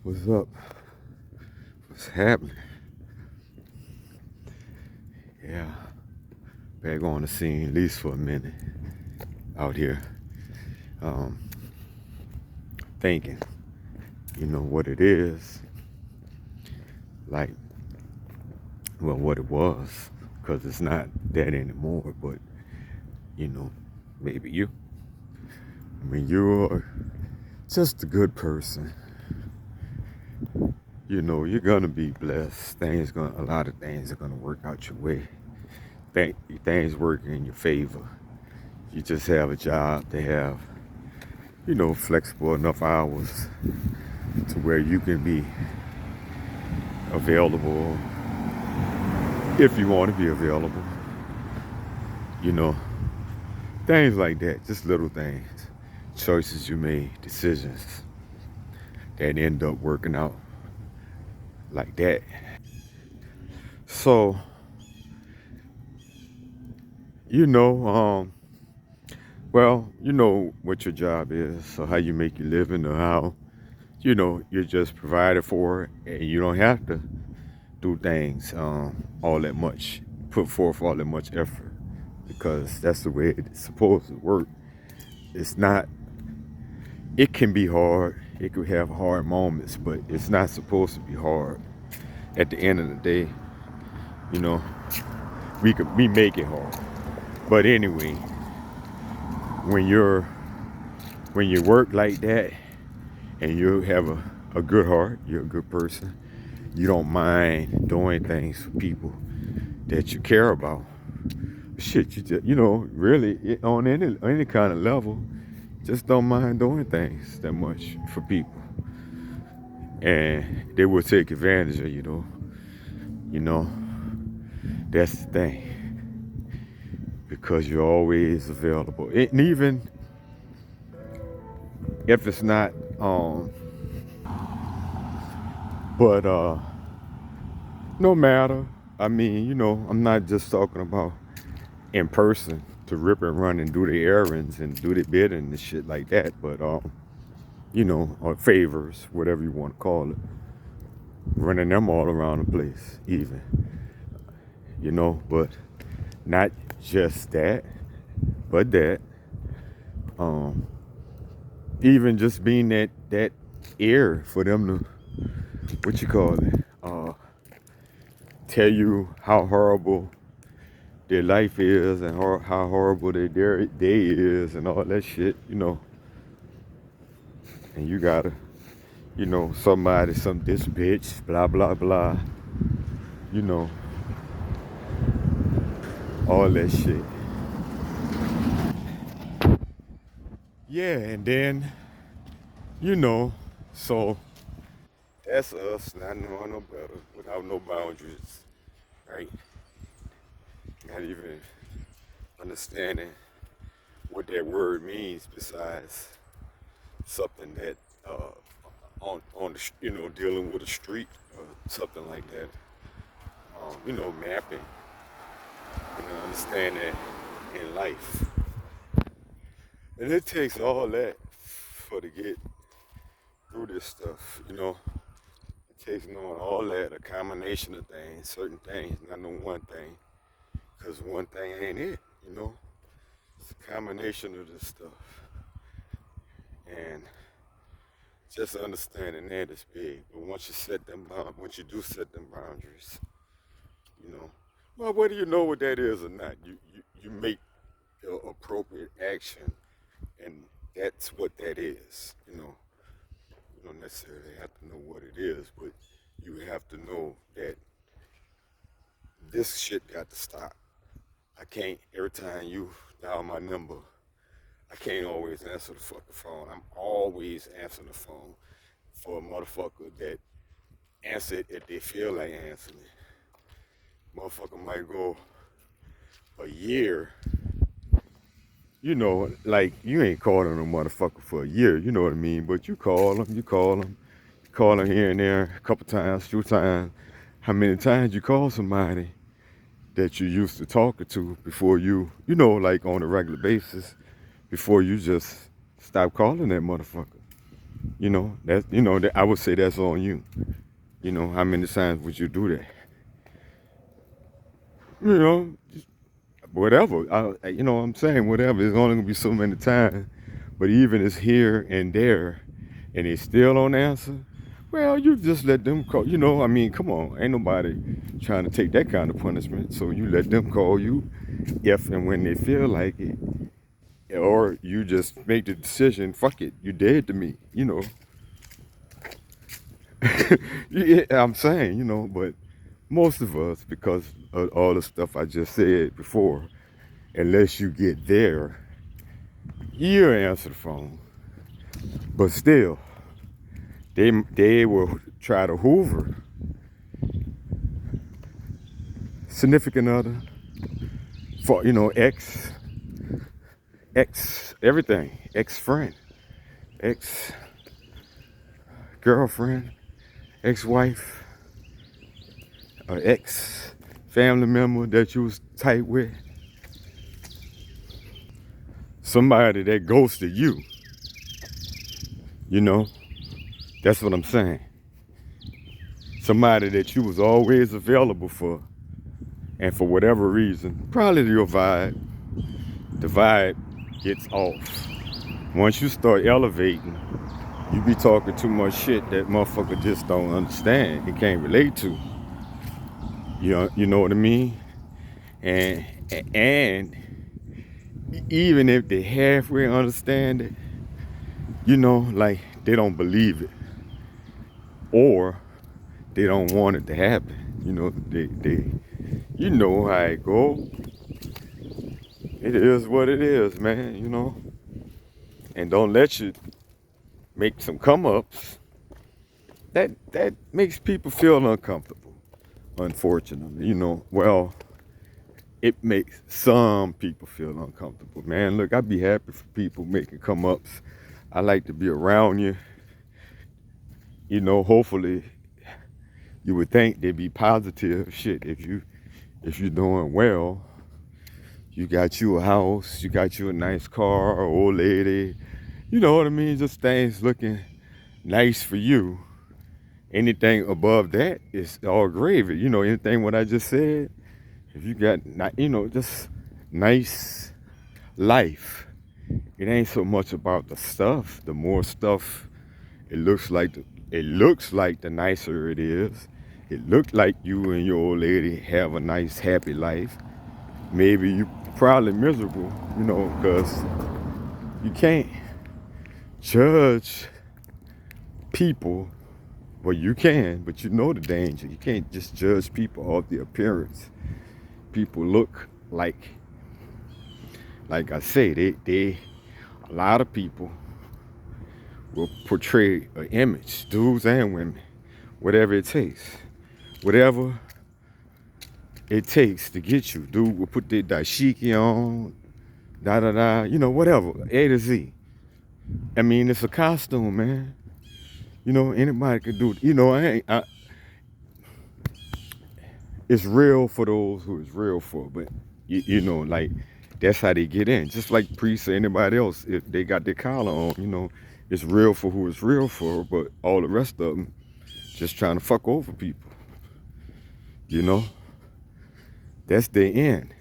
What's up? What's happening? Yeah, back on the scene, at least for a minute, out here, um, thinking, what it is, like, well, what it was, because it's not that anymore, but, you know, maybe you. I mean, you're just a good person. You're gonna be blessed. A lot of things are gonna work out your way. Things working in your favor. You just have a job to have, flexible enough hours to where you can be available if you want to be available. You know, things like that, just little things, choices you made, decisions that end up working out like that. So, you know, um, you know what your job is, or how you make your living, or how, you're just provided for, and you don't have to do things all that much, put forth all that much effort, because that's the way it's supposed to work. It's not, it can be hard, it could have hard moments, but it's not supposed to be hard. At the end of the day, you know, we make it hard. But anyway, when you're when you work like that and you have a good heart, you're a good person, you don't mind doing things for people that you care about. Shit, you just, really on any kind of level, just don't mind doing things that much for people, and they will take advantage of you, though. You know, that's the thing, because you're always available, and even if it's not, but no matter. I mean, I'm not just talking about in person to rip and run and do the errands and do the bidding and shit like that, but or favors, whatever you want to call it, running them all around the place, even, but not just that, but that, um, even just being that ear for them to, what you call it, tell you how horrible their life is and how horrible their day is and all that shit, and you gotta, this bitch, blah, blah, blah, you know, all that shit. Yeah, and then, you know, so that's us not knowing no better, without no boundaries, right? Not even understanding what that word means, besides something that on the dealing with a street or something like that. Mapping, understanding in life, and it takes all that for to get through this stuff. It takes knowing all that, a combination of things, certain things, not no one thing, because one thing ain't it. It's a combination of this stuff, and just understanding that is big. But once you do set them boundaries, you know, well, whether you know what that is or not, you make the appropriate action, and that's what that is. You don't necessarily have to know what it is, but you have to know that this shit got to stop. I can't, every time you dial my number, I can't always answer the fucking phone. I'm always answering the phone for a motherfucker that answer it if they feel like answering it. Motherfucker might go a year, like you ain't calling a motherfucker for a year, you know what I mean? But you call them here and there a couple times, few times. How many times you call somebody that you used to talking to before like on a regular basis, before you just stop calling that motherfucker? That I would say that's on you. How many times would you do that? You know, whatever. What I'm saying, whatever. It's only gonna be so many times. But even it's here and there, and they still don't answer. Well, you just let them call. I mean, come on, ain't nobody trying to take that kind of punishment. So you let them call you if and when they feel like it, or you just make the decision. Fuck it, you dead to me. Yeah, I'm saying, but most of us, because of all the stuff I just said before, unless you get there, you'll answer the phone. But still, they will try to hoover significant other for ex everything, ex friend, ex girlfriend, ex wife, or ex family member that you was tight with, somebody that ghosted you. That's what I'm saying. Somebody that you was always available for, and for whatever reason, probably the vibe gets off. Once you start elevating, you be talking too much shit that motherfucker just don't understand. He can't relate to. You know what I mean? And even if they halfway understand it, like they don't believe it, or they don't want it to happen. You know how it go. It is what it is, man. And don't let you make some come ups. That makes people feel uncomfortable. Unfortunately, well, it makes some people feel uncomfortable, man. Look, I'd be happy for people making come ups. I like to be around you. Hopefully you would think they'd be positive shit if you're doing well. You got you a house, you got you a nice car, old lady. You know what I mean? Just things looking nice for you. Anything above that is all gravy. Anything what I just said. If you got, just nice life, it ain't so much about the stuff. The more stuff, it looks like the nicer it is. It looks like you and your old lady have a nice, happy life. Maybe you probably miserable, because you can't judge people. Well, you can, but you know the danger. You can't just judge people off the appearance. People look like I say, a lot of people will portray an image, dudes and women, whatever it takes. Whatever it takes to get you. Dude will put the dashiki on, whatever, A to Z. I mean, it's a costume, man. Anybody can do it. It's real for those who it's real for, but like that's how they get in. Just like priests or anybody else, if they got their collar on, it's real for who it's real for, but all the rest of them just trying to fuck over people. That's their end.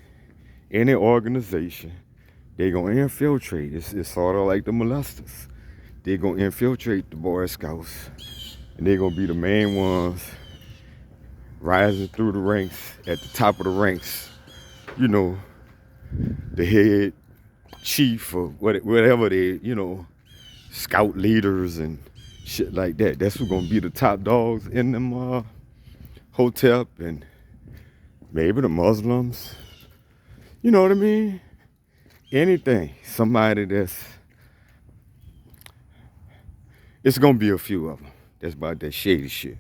Any organization, they gonna infiltrate. It's sort of like the molesters. They gonna infiltrate the Boy Scouts, and they gonna be the main ones rising through the ranks, at the top of the ranks, the head chief or whatever they, scout leaders and shit like that. That's who's gonna be the top dogs in them Hotep, and maybe the Muslims. You know what I mean? Anything. Somebody it's gonna be a few of them that's about that shady shit.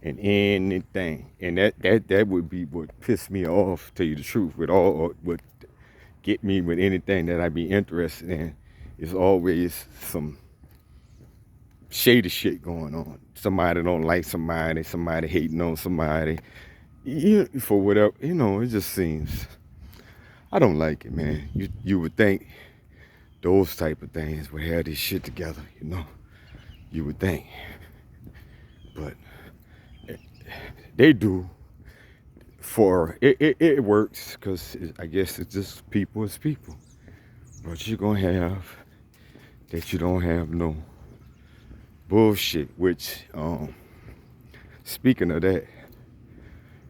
And anything. And that would be what pissed me off, tell you the truth, would get me with anything that I'd be interested in. Is always some shady shit going on. Somebody don't like somebody hating on somebody. For whatever, it just seems, I don't like it, man. You would think those type of things would have this shit together, you would think. But they do. It works because I guess it's just people is people. But you're going to have that you don't have no bullshit, which, speaking of that,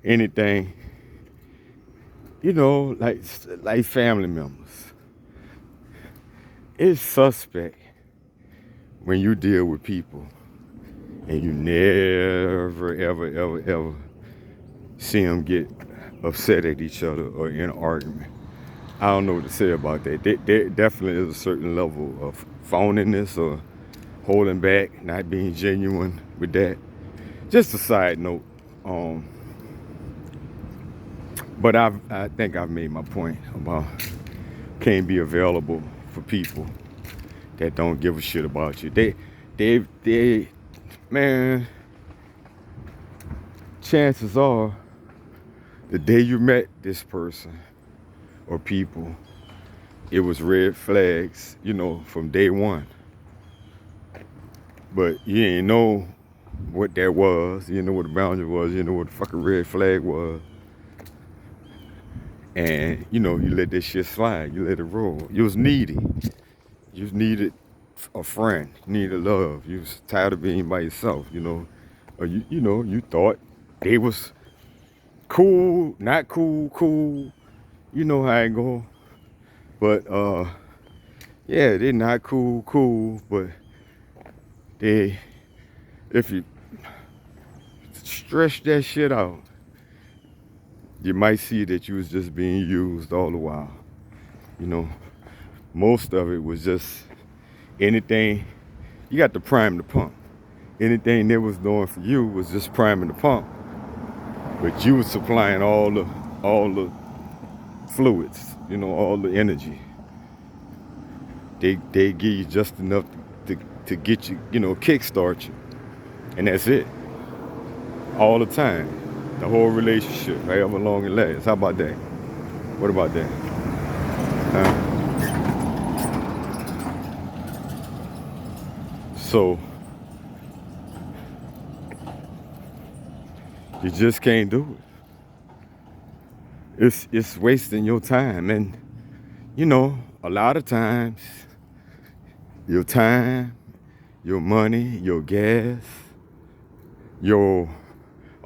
anything, like family members, it's suspect when you deal with people and you never, ever, ever, ever see them get upset at each other or in an argument. I don't know what to say about that. There definitely is a certain level of phoniness or holding back, not being genuine with that. Just a side note. But I think I've made my point about can't be available for people that don't give a shit about you. They, man, chances are the day you met this person or people, it was red flags, from day one. But you ain't know what that was. You didn't know what the boundary was. You didn't know what the fucking red flag was. And, you let that shit slide. You let it roll. You was needy. You needed a friend. You needed love. You was tired of being by yourself, Or you thought they was cool, not cool, cool. You know how it go. But, yeah, they're not cool, but if you stretch that shit out, you might see that you was just being used all the while. Most of it was just anything. You got to prime the pump. Anything they was doing for you was just priming the pump. But you was supplying all the fluids, all the energy. They give you just enough to get you, kickstart you. And that's it. All the time. The whole relationship, however long it lasts. How about that? What about that? So, you just can't do it. It's wasting your time. And, a lot of times, your time, your money, your gas, your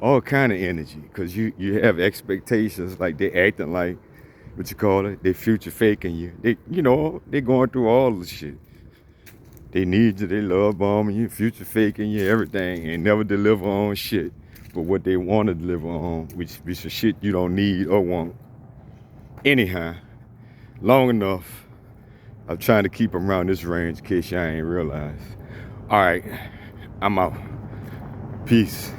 all kind of energy, because you have expectations, like they acting like, what you call it, they future faking you. They going through all the shit. They need you, they love bombing you, future faking you, everything, and never deliver on shit. But what they want to deliver on, which is shit you don't need or want. Anyhow, long enough, I'm trying to keep them around this range in case y'all ain't realized. All right, I'm out. Peace.